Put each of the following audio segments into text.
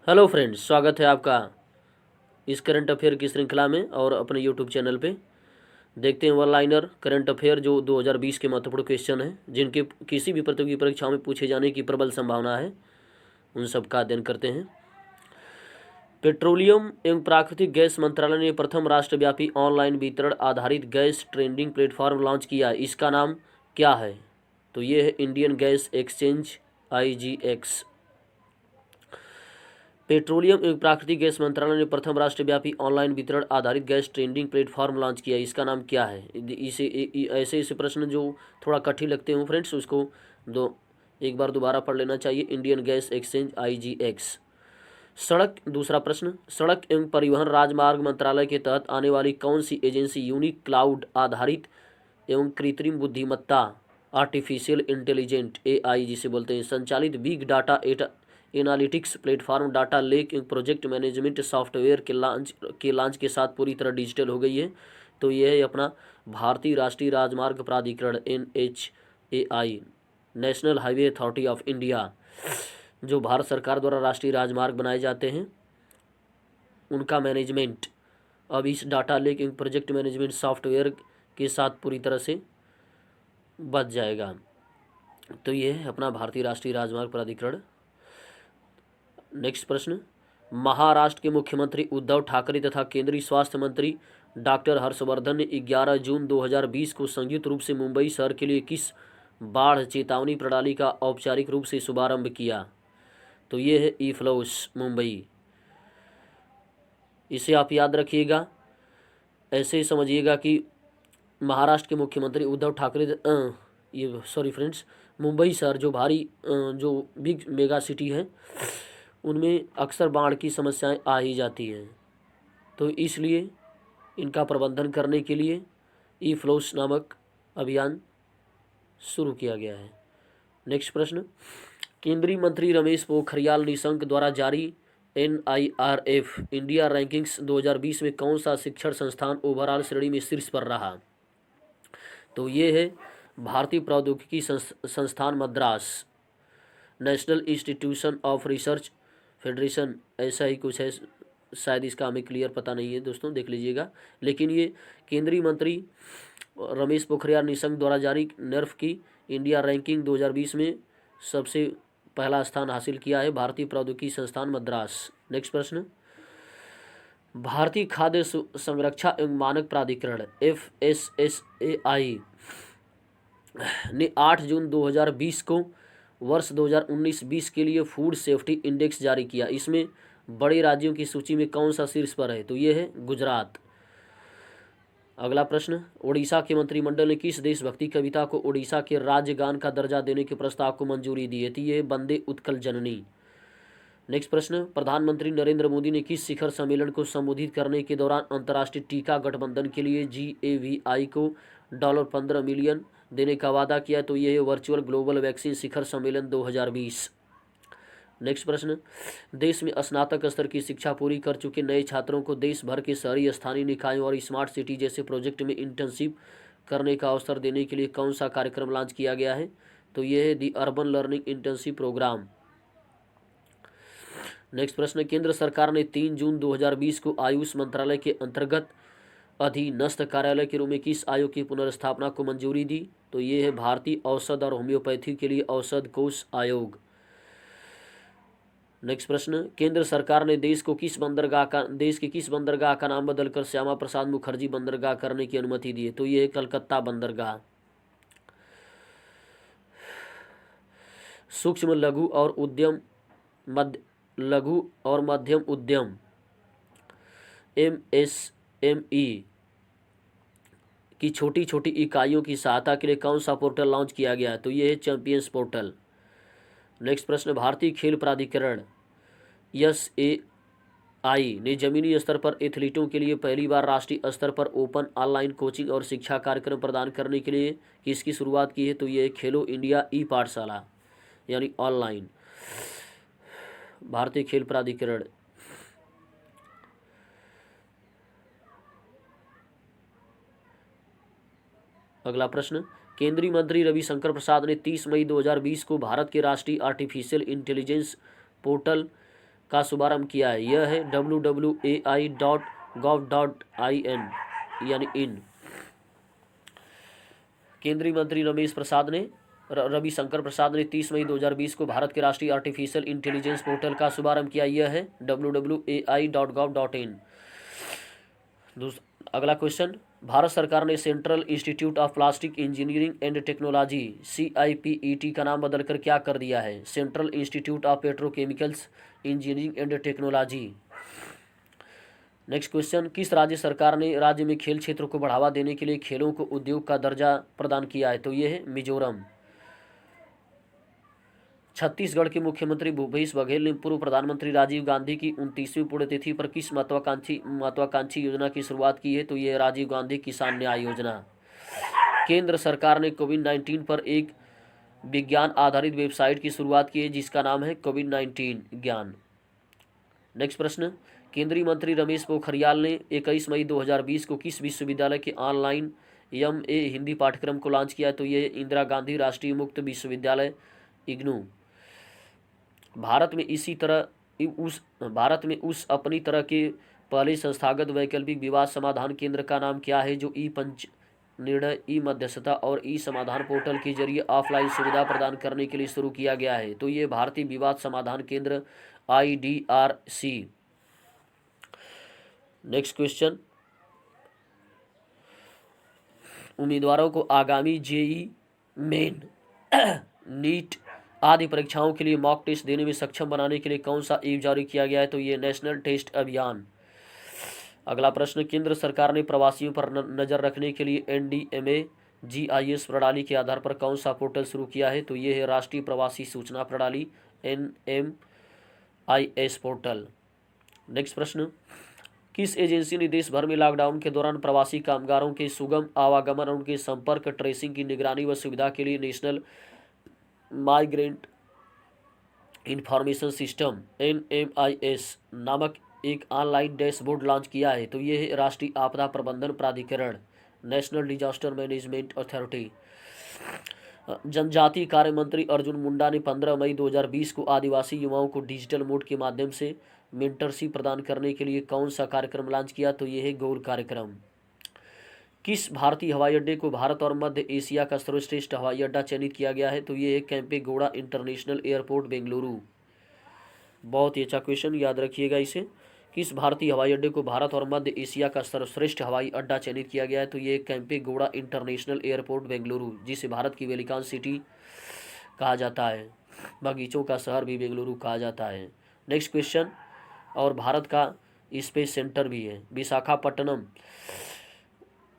Hello friends, स्वागत है आपका इस करंट अफेयर की श्रृंखला में और अपने यूट्यूब चैनल पे। देखते हैं वन लाइनर करंट अफेयर जो 2020 के महत्वपूर्ण क्वेश्चन हैं जिनके किसी भी प्रतियोगी परीक्षाओं में पूछे जाने की प्रबल संभावना है, उन सब का अध्ययन करते हैं। पेट्रोलियम एवं प्राकृतिक गैस मंत्रालय ने प्रथम राष्ट्रव्यापी ऑनलाइन वितरण आधारित गैस ट्रेडिंग प्लेटफॉर्म लॉन्च किया। इसका नाम क्या है? तो ये है Indian gas exchange IGX। Petroleum एवं प्राकृतिक गैस मंत्रालय ने प्रथम राष्ट्रव्यापी ऑनलाइन वितरण आधारित गैस ट्रेडिंग प्लेटफॉर्म लॉन्च किया। इसका नाम क्या है? ऐसे प्रश्न जो थोड़ा कठिन लगते हों फ्रेंड्स, उसको एक बार दोबारा पढ़ लेना चाहिए। Indian gas exchange IGX। दूसरा प्रश्न, सड़क एवं परिवहन राजमार्ग मंत्रालय के तहत आने वाली कौन सी एजेंसी यूनिक क्लाउड आधारित एवं कृत्रिम बुद्धिमत्ता आर्टिफिशियल इंटेलिजेंट AI जिसे बोलते हैं संचालित big data analytics platform data lake project management software के लॉन्च के साथ पूरी तरह डिजिटल हो गई है? तो यह है अपना भारतीय राष्ट्रीय राजमार्ग प्राधिकरण NHAI, national highway authority of India. जो भारत सरकार द्वारा राष्ट्रीय राजमार्ग बनाए जाते हैं उनका मैनेजमेंट अब इस data lake project management software के साथ पूरी तरह से बच जाएगा। तो ये है अपना भारतीय राष्ट्रीय राजमार्ग प्राधिकरण। नेक्स्ट प्रश्न, महाराष्ट्र के मुख्यमंत्री उद्धव ठाकरे तथा केंद्रीय स्वास्थ्य मंत्री डॉक्टर हर्षवर्धन ने 11 जून 2020 को संयुक्त रूप से मुंबई शहर के लिए किस बाढ़ चेतावनी प्रणाली का औपचारिक रूप से शुभारंभ किया? तो ये है ई-फ्लॉस मुंबई। इसे आप याद रखिएगा, ऐसे समझिएगा कि महाराष्ट्र के मुख्यमंत्री उद्धव ठाकरे मुंबई शहर जो जो बिग मेगा सिटी है उनमें अक्सर बाढ़ की समस्याएं आ ही जाती हैं, तो इसलिए इनका प्रबंधन करने के लिए ई-फ्लॉस नामक अभियान शुरू किया गया है। नेक्स्ट प्रश्न, केंद्रीय मंत्री रमेश पोखरियाल निशंक द्वारा जारी NIRF इंडिया रैंकिंग्स 2020 में कौन सा शिक्षण संस्थान ओवरऑल श्रेणी में शीर्ष पर रहा? तो ये है भारतीय प्रौद्योगिकी संस्थान Madras, national institution of research federation, ऐसा ही कुछ है शायद, इसका हमें क्लियर पता नहीं है दोस्तों, देख लीजिएगा। लेकिन ये केंद्रीय मंत्री रमेश पोखरियाल निशंक द्वारा जारी NIRF की इंडिया रैंकिंग 2020 में सबसे पहला स्थान हासिल किया है भारतीय प्रौद्योगिकी संस्थान मद्रास। नेक्स्ट प्रश्न, भारतीय खाद्य संरक्षा एवं मानक प्राधिकरण FSSAI ने 8 जून 2020 को वर्ष 2019-20 के लिए फूड सेफ्टी इंडेक्स जारी किया। इसमें बड़े राज्यों की सूची में कौन सा शीर्ष पर है? तो ये है गुजरात। अगला प्रश्न, ओडिशा के मंत्रिमंडल ने किस देशभक्ति कविता को ओडिशा के राज्य गान का दर्जा देने के प्रस्ताव को मंजूरी दी है? तो ये वंदे उत्कल जननी। नेक्स्ट प्रश्न, प्रधानमंत्री नरेंद्र मोदी ने किस शिखर सम्मेलन को संबोधित करने के दौरान अंतर्राष्ट्रीय टीका गठबंधन के लिए GAVI को $15 मिलियन देने का वादा किया? तो ये है वर्चुअल ग्लोबल वैक्सीन शिखर सम्मेलन 2020। नेक्स्ट प्रश्न, देश में स्नातक स्तर की शिक्षा पूरी कर चुके नए छात्रों को देश भर के शहरी स्थानीय निकायों और स्मार्ट सिटी जैसे प्रोजेक्ट में इंटर्नशिप करने का अवसर देने के लिए कौन सा कार्यक्रम लॉन्च किया गया है? तो ये है the urban learning internship programme. Next प्रश्न, केंद्र सरकार ने 3 जून 2020 को आयुष मंत्रालय के अंतर्गत अधीनस्थ कार्यालय के रूप में किस आयोग की पुनर्स्थापना को मंजूरी दी? तो ये है भारतीय औषध और होम्योपैथी के लिए औषध कोष आयोग। नेक्स्ट प्रश्न, केंद्र सरकार ने देश के किस बंदरगाह का नाम बदलकर श्यामा प्रसाद मुखर्जी बंदरगाह करने की अनुमति दी है? तो ये है कलकत्ता बंदरगाह। सूक्ष्म लघु और मध्यम उद्यम MSME की छोटी छोटी इकाइयों की सहायता के लिए कौन सा पोर्टल लॉन्च किया गया है? तो ये है चैंपियंस पोर्टल। नेक्स्ट प्रश्न, भारतीय खेल प्राधिकरण SAI ने जमीनी स्तर पर एथलीटों के लिए पहली बार राष्ट्रीय स्तर पर ओपन ऑनलाइन कोचिंग और शिक्षा कार्यक्रम प्रदान करने के लिए किसकी शुरुआत की है? तो ये खेलो इंडिया ई-पाठशाला यानी ऑनलाइन। भारतीय खेल प्राधिकरण। अगला प्रश्न, केंद्रीय मंत्री रविशंकर प्रसाद ने 30 मई 2020 को भारत के राष्ट्रीय आर्टिफिशियल इंटेलिजेंस पोर्टल का शुभारंभ किया है? यह है wwai.gov.in यानी इन। केंद्रीय मंत्री रविशंकर प्रसाद ने 30 मई 2020 को भारत के राष्ट्रीय आर्टिफिशियल इंटेलिजेंस पोर्टल का शुभारंभ किया। यह है wwai.gov.in। अगला क्वेश्चन, भारत सरकार ने central institute of plastic engineering and technology CIPET का नाम बदलकर क्या कर दिया है? Central institute of petrochemicals engineering and technology. Next question, किस राज्य सरकार ने राज्य में खेल क्षेत्र को बढ़ावा देने के लिए खेलों को उद्योग का दर्जा प्रदान किया है? तो ये है मिजोरम। छत्तीसगढ़ के मुख्यमंत्री भूपेश बघेल ने पूर्व प्रधानमंत्री राजीव गांधी की 29वीं पुण्यतिथि पर किस महत्वाकांक्षी योजना की शुरुआत की है? तो ये राजीव गांधी किसान न्याय योजना। केंद्र सरकार ने कोविड-19 पर एक विज्ञान आधारित वेबसाइट की शुरुआत की है जिसका नाम है कोविड-19 ज्ञान। नेक्स्ट प्रश्न, केंद्रीय मंत्री रमेश पोखरियाल ने 21 मई 2020 को किस विश्वविद्यालय के ऑनलाइन MA हिंदी पाठ्यक्रम को लॉन्च किया है? तो ये इंदिरा गांधी राष्ट्रीय मुक्त विश्वविद्यालय इग्नू। भारत में उस अपनी तरह के पहले संस्थागत वैकल्पिक विवाद समाधान केंद्र का नाम क्या है जो पंच निर्णय, मध्यस्थता और समाधान पोर्टल के जरिए ऑफलाइन सुविधा प्रदान करने के लिए शुरू किया गया है? तो ये भारतीय विवाद समाधान केंद्र IDRC। नेक्स्ट क्वेश्चन, उम्मीदवारों को आगामी JEE मेन नीट आदि परीक्षाओं के लिए मॉक टेस्ट देने में सक्षम बनाने के लिए कौन सा ऐप जारी किया गया है? तो ये नेशनल टेस्ट अभियान। अगला प्रश्न, केंद्र सरकार ने प्रवासियों पर नजर रखने के लिए NDMA GIS प्रणाली के आधार पर कौन सा पोर्टल शुरू किया है? तो ये है राष्ट्रीय प्रवासी सूचना प्रणाली NMIS पोर्टल। नेक्स्ट प्रश्न, किस एजेंसी ने देश भर में लॉकडाउन के दौरान प्रवासी कामगारों के सुगम आवागमन और उनके संपर्क ट्रेसिंग की निगरानी व सुविधा के लिए national migrant information system NMIS नामक एक ऑनलाइन डैशबोर्ड लॉन्च किया है? तो ये है राष्ट्रीय आपदा प्रबंधन प्राधिकरण नेशनल डिजास्टर मैनेजमेंट अथॉरिटी। जनजातीय कार्य मंत्री अर्जुन मुंडा ने 15 मई 2020 को आदिवासी युवाओं को डिजिटल मोड के माध्यम से मेंटरशिप प्रदान करने के लिए कौन सा कार्यक्रम लॉन्च किया? तो ये है गोल कार्यक्रम। किस भारतीय हवाई अड्डे को भारत और मध्य एशिया का सर्वश्रेष्ठ हवाई अड्डा चयनित किया गया है? तो ये है केम्पेगौड़ा इंटरनेशनल एयरपोर्ट बेंगलुरु। बहुत ही अच्छा क्वेश्चन, याद रखिएगा इसे। किस भारतीय हवाई अड्डे को भारत और मध्य एशिया का सर्वश्रेष्ठ हवाई अड्डा चयनित किया गया है? तो ये केम्पेगौड़ा इंटरनेशनल एयरपोर्ट बेंगलुरु, जिसे भारत की वेलिकान सिटी कहा जाता है, बगीचों का शहर भी बेंगलुरु कहा जाता है। नेक्स्ट क्वेश्चन, और भारत का स्पेस सेंटर भी है विशाखापट्टनम।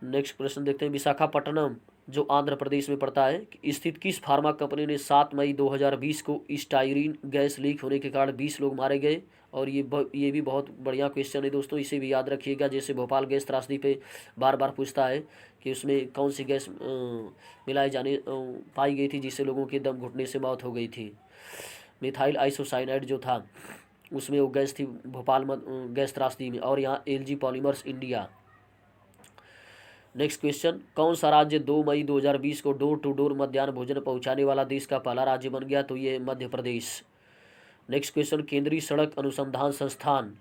नेक्स्ट प्रश्न देखते हैं, विशाखापट्टनम जो आंध्र प्रदेश में पड़ता है स्थित किस फार्मा कंपनी ने 7 मई 2020 को स्टाइरीन गैस लीक होने के कारण 20 लोग मारे गए? और ये भी बहुत बढ़िया क्वेश्चन है दोस्तों, इसे भी याद रखिएगा। जैसे भोपाल गैस त्रासदी पे बार बार पूछता है कि उसमें कौन सी गैस पाई गई थी जिससे लोगों के दम घुटने से मौत हो गई थी। मिथाइल आइसोसाइनाइड जो था उसमें वो गैस थी भोपाल गैस त्रासदी में। और यहाँ LG polymers India. Next question, कौन सा राज्य 2 मई 2020 को डोर टू डोर मध्याह्न भोजन पहुंचाने वाला देश का पहला राज्य बन गया? तो ये मध्य प्रदेश। नेक्स्ट क्वेश्चन, केंद्रीय सड़क अनुसंधान संस्थान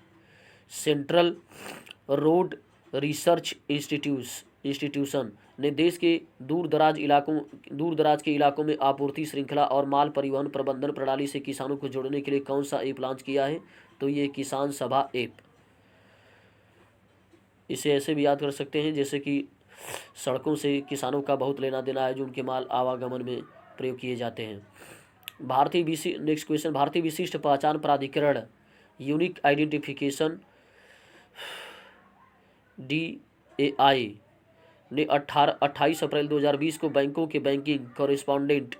सेंट्रल रोड रिसर्च इंस्टीट्यूशन ने देश के दूर दराज के इलाकों में आपूर्ति श्रृंखला और माल परिवहन प्रबंधन प्रणाली से किसानों को जोड़ने के लिए कौन सा ऐप लॉन्च किया है? तो ये किसान सभा ऐप। इसे ऐसे भी याद कर सकते हैं जैसे कि सड़कों से किसानों का बहुत लेना देना है जो उनके माल आवागमन में प्रयोग किए जाते हैं। नेक्स्ट क्वेश्चन, भारतीय विशिष्ट पहचान प्राधिकरण यूनिक आइडेंटिफिकेशन DAI ने 28 अप्रैल 2020 को बैंकों के बैंकिंग कॉरेस्पॉन्डेंट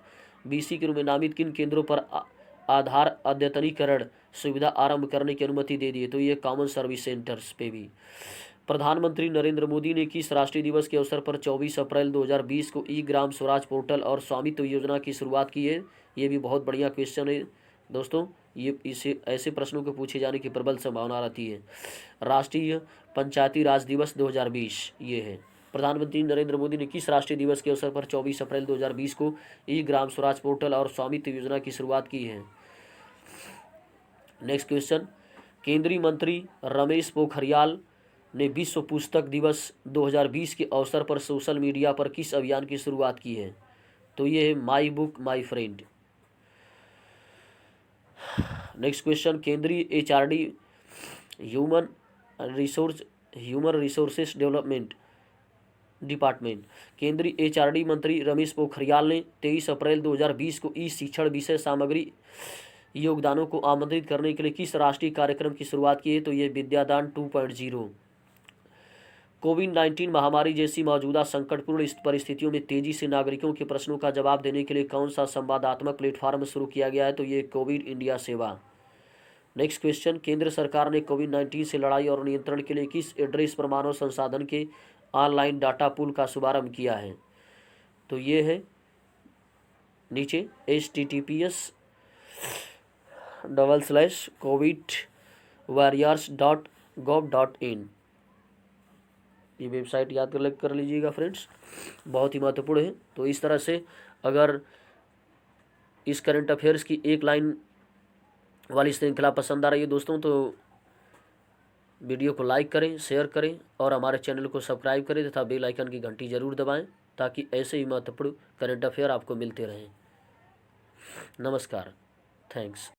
BC के रूप में नामित किन केंद्रों पर आधार अद्यतनीकरण सुविधा आरंभ करने की अनुमति दे दी है? तो ये कॉमन सर्विस सेंटर्स पे भी। प्रधानमंत्री नरेंद्र मोदी ने किस राष्ट्रीय दिवस के अवसर पर 24 अप्रैल 2020 को ग्राम स्वराज पोर्टल और स्वामित्व योजना की शुरुआत की है? ये भी बहुत बढ़िया क्वेश्चन है दोस्तों, ये इसे ऐसे प्रश्नों के पूछे जाने की प्रबल संभावना रहती है। राष्ट्रीय पंचायती राज दिवस 2020 ये है। प्रधानमंत्री नरेंद्र मोदी ने किस राष्ट्रीय दिवस के अवसर पर 24 अप्रैल 2020 को ग्राम स्वराज पोर्टल और स्वामित्व योजना की शुरुआत की है? नेक्स्ट क्वेश्चन, केंद्रीय मंत्री रमेश पोखरियाल ने विश्व पुस्तक दिवस 2020 के अवसर पर सोशल मीडिया पर किस अभियान की शुरुआत की है? तो ये है my book my friend. Next question, केंद्रीय HRD human resources development department केंद्रीय एचआरडी मंत्री रमेश पोखरियाल ने 23 अप्रैल 2020 को ई शिक्षण विषय सामग्री योगदानों को आमंत्रित करने के लिए किस राष्ट्रीय कार्यक्रम की शुरुआत की है? तो ये विद्यादान 2.0। कोविड-19 महामारी जैसी मौजूदा संकटपूर्ण परिस्थितियों में तेजी से नागरिकों के प्रश्नों का जवाब देने के लिए कौन सा संवादात्मक प्लेटफॉर्म शुरू किया गया है? तो ये कोविड इंडिया सेवा। नेक्स्ट क्वेश्चन, केंद्र सरकार ने कोविड-19 से लड़ाई और नियंत्रण के लिए किस एड्रेस पर मानव संसाधन के ऑनलाइन डाटा पूल का शुभारंभ किया है? तो ये है नीचे https://covidwarriors.gov.in। ये वेबसाइट याद कर लीजिएगा फ्रेंड्स, बहुत ही महत्वपूर्ण है। तो इस तरह से अगर इस करंट अफेयर्स की एक लाइन वाली श्रृंखला पसंद आ रही है दोस्तों, तो वीडियो को लाइक करें, शेयर करें और हमारे चैनल को सब्सक्राइब करें तथा बेल आइकन की घंटी जरूर दबाएं ताकि ऐसे ही महत्वपूर्ण करंट अफेयर आपको मिलते रहें। नमस्कार, थैंक्स।